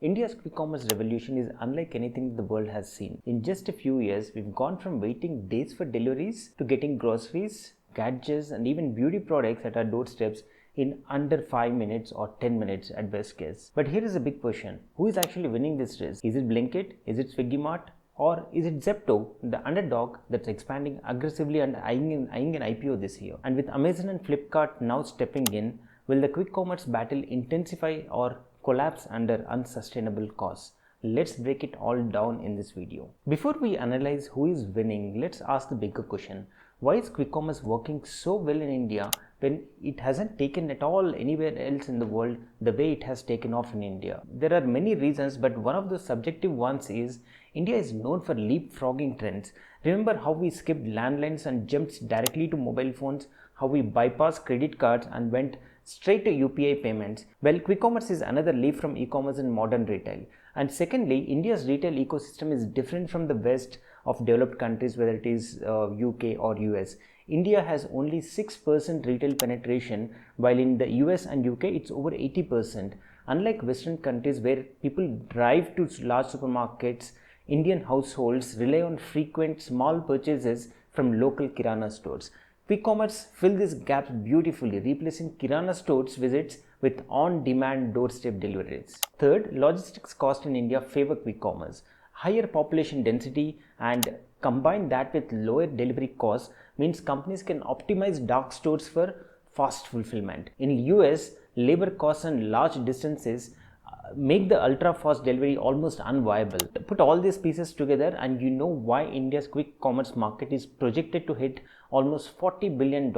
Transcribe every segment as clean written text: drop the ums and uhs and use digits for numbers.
India's quick commerce revolution is unlike anything the world has seen. In just a few years, we've gone from waiting days for deliveries to getting groceries, gadgets, and even beauty products at our doorsteps in under 5 minutes or 10 minutes at best case. But here is a big question. Who is actually winning this race? Is it Blinkit? Is it Swiggy Mart? Or is it Zepto, the underdog that's expanding aggressively and eyeing an IPO this year? And with Amazon and Flipkart now stepping in, will the quick commerce battle intensify or collapse under unsustainable costs? Let's break it all down in this video. Before we analyze who is winning, let's ask the bigger question. Why is quick commerce working so well in India when it hasn't taken at all anywhere else in the world the way it has taken off in India? There are many reasons, but one of the subjective ones is India is known for leapfrogging trends. Remember how we skipped landlines and jumped directly to mobile phones, how we bypassed credit cards and went straight to UPI payments? Well, quick commerce is another leap from e-commerce in modern retail. And secondly, India's retail ecosystem is different from the West of developed countries, whether it is UK or US. India has only 6% retail penetration, while in the US and UK it's over 80%. Unlike Western countries where people drive to large supermarkets, Indian households rely on frequent small purchases from local Kirana stores. Quick commerce fills these gaps beautifully, replacing Kirana stores visits with on-demand doorstep deliveries. Third, logistics cost in India favor quick commerce. Higher population density and combine that with lower delivery costs means companies can optimize dark stores for fast fulfillment. In US, labor costs and large distances make the ultra fast delivery almost unviable. Put all these pieces together and you know why India's quick commerce market is projected to hit almost $40 billion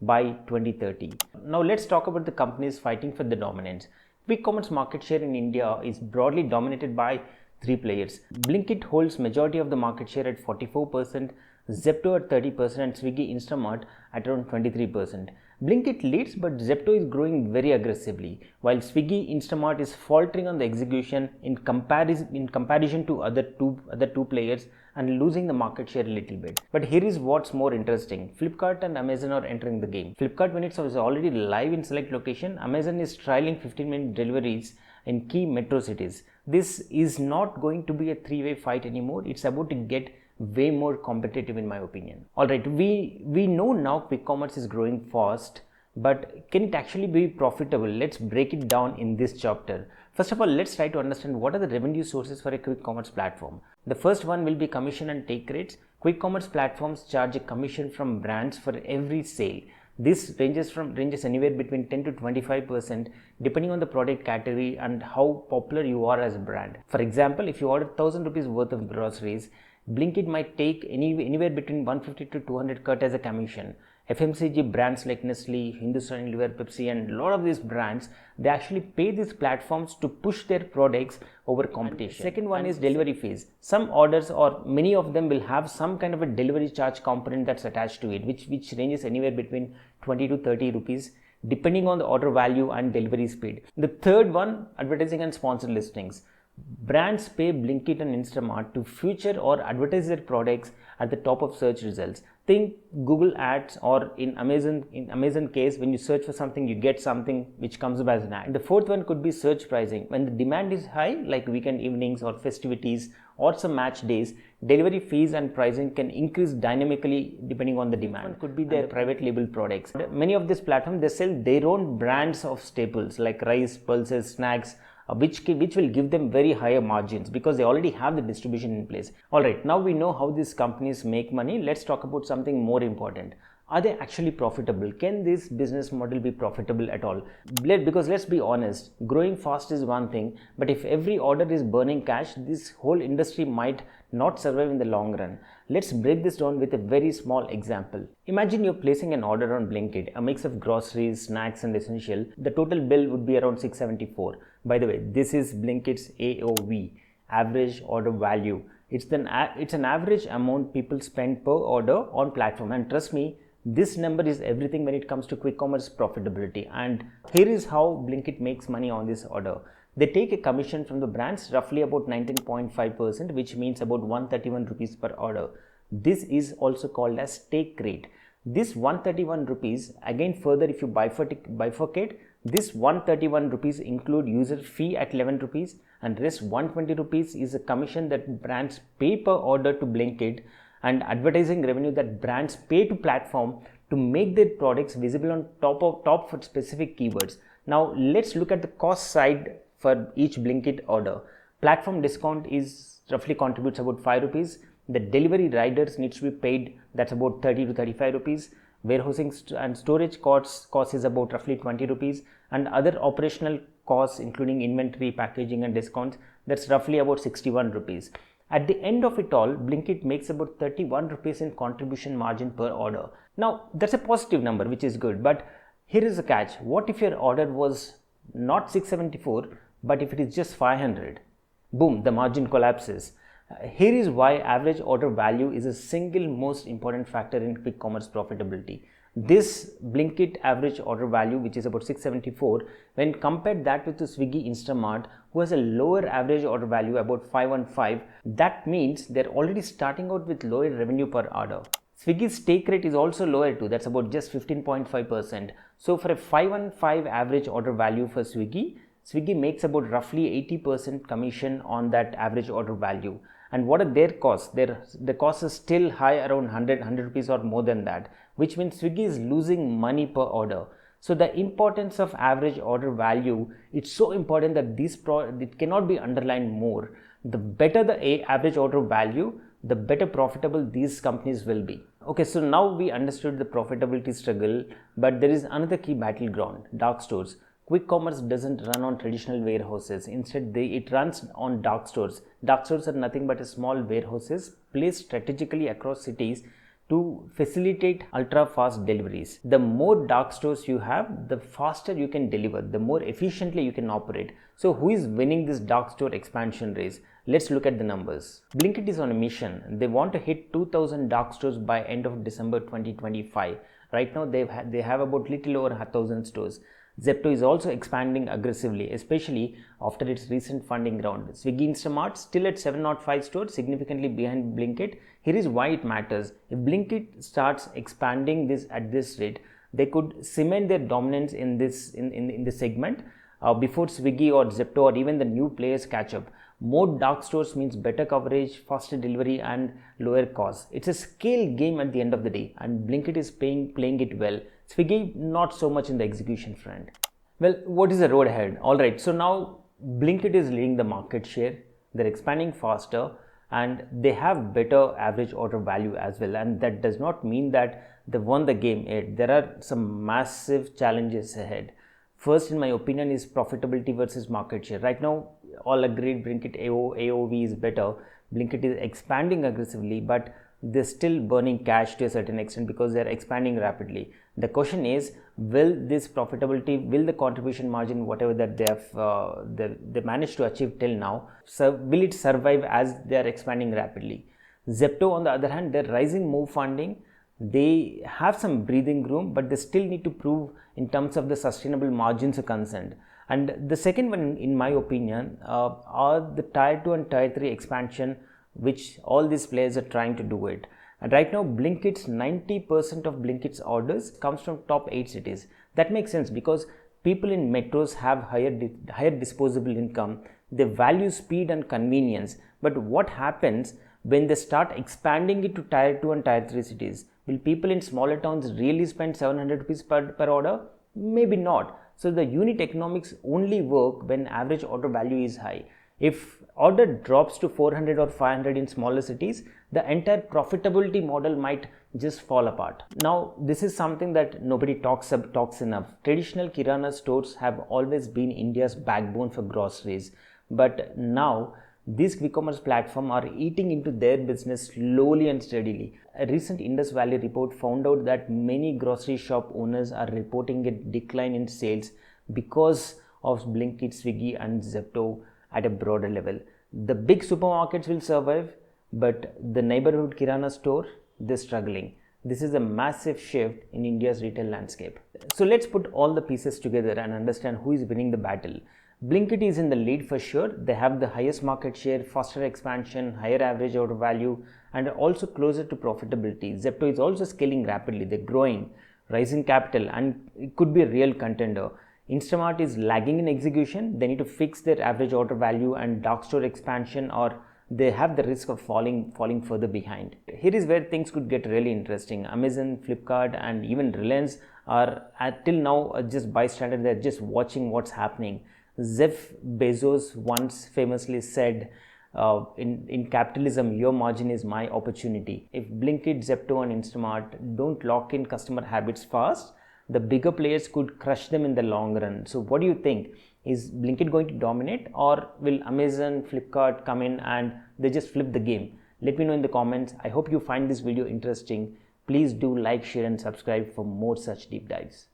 by 2030. Now let's talk about the companies fighting for the dominance. Quick commerce market share in India is broadly dominated by three players. Blinkit holds majority of the market share at 44%, Zepto at 30% and Swiggy Instamart at around 23%. Blinkit leads, but Zepto is growing very aggressively, while Swiggy Instamart is faltering on the execution in comparison to other two players and losing the market share a little bit. But here is what's more interesting. Flipkart and Amazon are entering the game. Flipkart, when it's already live in select location, Amazon is trialing 15-minute deliveries in key metro cities. This is not going to be a three-way fight anymore. It's about to get way more competitive in my opinion. Alright, we know now quick commerce is growing fast, but can it actually be profitable? Let's break it down in this chapter. First of all, let's try to understand what are the revenue sources for a quick commerce platform. The first one will be commission and take rates. Quick commerce platforms charge a commission from brands for every sale. This ranges anywhere between 10 to 25% depending on the product category and how popular you are as a brand. For example, if you order 1000 rupees worth of groceries, Blinkit might take anywhere between 150 to 200 cut as a commission. FMCG brands like Nestle, Hindustan Unilever, Pepsi and a lot of these brands, they actually pay these platforms to push their products over competition. Second one is delivery fees. Some orders or many of them will have some kind of a delivery charge component that's attached to it, which ranges anywhere between 20 to 30 rupees depending on the order value and delivery speed. The third one, advertising and sponsored listings. Brands pay Blinkit and Instamart to feature or advertise their products at the top of search results. Think Google ads, or in Amazon case, when you search for something, you get something which comes up as an ad. The fourth one could be surge pricing. When the demand is high, like weekend evenings or festivities or some match days, delivery fees and pricing can increase dynamically depending on the demand. Could be their private label products. Many of these platforms, they sell their own brands of staples like rice, pulses, snacks, which will give them very higher margins because they already have the distribution in place. Alright, now we know how these companies make money. Let's talk about something more important. Are they actually profitable? Can this business model be profitable at all? Because let's be honest, growing fast is one thing, but if every order is burning cash, this whole industry might not survive in the long run. Let's break this down with a very small example. Imagine you're placing an order on Blinkit, a mix of groceries, snacks and essential. The total bill would be around 674. By the way, this is Blinkit's AOV, average order value. It's an average amount people spend per order on platform, and trust me, this number is everything when it comes to quick commerce profitability. And here is how Blinkit makes money on this order. They take a commission from the brands, roughly about 19.5%, which means about 131 rupees per order. This is also called as take rate. This 131 rupees, again further if you bifurcate, this 131 rupees include user fee at 11 rupees and rest 120 rupees is a commission that brands pay per order to Blinkit and advertising revenue that brands pay to platform to make their products visible on top for specific keywords. Now let's look at the cost side for each Blinkit order. Platform discount is roughly contributes about 5 rupees. The delivery riders needs to be paid, that's about 30 to 35 rupees. Warehousing and storage cost is about roughly 20 rupees, and other operational costs including inventory, packaging and discounts, that's roughly about 61 rupees. At the end of it all, Blinkit makes about 31 rupees in contribution margin per order. Now that's a positive number, which is good, but here is a catch. What if your order was not 674 but if it is just 500? Boom, the margin collapses. Here is why average order value is a single most important factor in quick commerce profitability. This Blinkit average order value, which is about 674, when compared that with the Swiggy Instamart, who has a lower average order value about 515, that means they're already starting out with lower revenue per order. Swiggy's take rate is also lower too, that's about just 15.5%. So for a 515 average order value for Swiggy makes about roughly 80% commission on that average order value. And what are their costs? The cost is still high, around 100 rupees or more than that, which means Swiggy is losing money per order. So the importance of average order value, it's so important that it cannot be underlined more. The better the average order value, the better profitable these companies will be. Okay, so now we understood the profitability struggle, but there is another key battleground, dark stores. Quick commerce doesn't run on traditional warehouses. Instead, it runs on dark stores. Dark stores are nothing but small warehouses placed strategically across cities to facilitate ultra-fast deliveries. The more dark stores you have, the faster you can deliver, the more efficiently you can operate. So who is winning this dark store expansion race? Let's look at the numbers. Blinkit is on a mission. They want to hit 2000 dark stores by end of December 2025. Right now they have about little over 1000 stores. Zepto is also expanding aggressively, especially after its recent funding round. Swiggy Instamart still at 705 stores, significantly behind Blinkit. Here is why it matters. If Blinkit starts expanding this at this rate, they could cement their dominance in this segment before Swiggy or Zepto or even the new players catch up. More dark stores means better coverage, faster delivery and lower costs. It's a scale game at the end of the day, and Blinkit is playing it well. Swiggy not so much in the execution front. Well, what is the road ahead? Alright, so now Blinkit is leading the market share. They're expanding faster and they have better average order value as well, and that does not mean that they won the game yet. There are some massive challenges ahead. First, in my opinion, is profitability versus market share. Right now, all agreed Blinkit AOV is better. Blinkit is expanding aggressively, but they're still burning cash to a certain extent because they're expanding rapidly. The question is, will this profitability, will the contribution margin, whatever that they managed to achieve till now, so will it survive as they're expanding rapidly? Zepto, on the other hand, they're rising more funding. They have some breathing room, but they still need to prove in terms of the sustainable margins are concerned. And the second one, in my opinion, are the tier 2 and tier 3 expansion, which all these players are trying to do it. And right now, Blinkit's 90% of Blinkit's orders comes from top 8 cities. That makes sense because people in metros have higher disposable income. They value speed and convenience. But what happens when they start expanding it to tier 2 and tier 3 cities? Will people in smaller towns really spend 700 rupees per order? Maybe not. So the unit economics only work when average order value is high. If order drops to 400 or 500 in smaller cities, the entire profitability model might just fall apart. Now, this is something that nobody talks enough. Traditional Kirana stores have always been India's backbone for groceries, but now these quick commerce platforms are eating into their business slowly and steadily. A recent Indus Valley report found out that many grocery shop owners are reporting a decline in sales because of Blinkit, Swiggy and Zepto at a broader level. The big supermarkets will survive, but the neighborhood Kirana store, they're struggling. This is a massive shift in India's retail landscape. So let's put all the pieces together and understand who is winning the battle. Blinkit is in the lead for sure. They have the highest market share, faster expansion, higher average order value, and also closer to profitability. Zepto is also scaling rapidly. They're growing, raising capital, and it could be a real contender. Instamart is lagging in execution. They need to fix their average order value and dark store expansion, or they have the risk of falling further behind. Here is where things could get really interesting. Amazon, Flipkart, and even Reliance are till now just bystander. They're just watching what's happening. Jeff Bezos once famously said, in capitalism, your margin is my opportunity. If Blinkit, Zepto, and Instamart don't lock in customer habits fast, the bigger players could crush them in the long run. So what do you think? Is Blinkit going to dominate, or will Amazon, Flipkart come in and they just flip the game? Let me know in the comments. I hope you find this video interesting. Please do like, share, and subscribe for more such deep dives.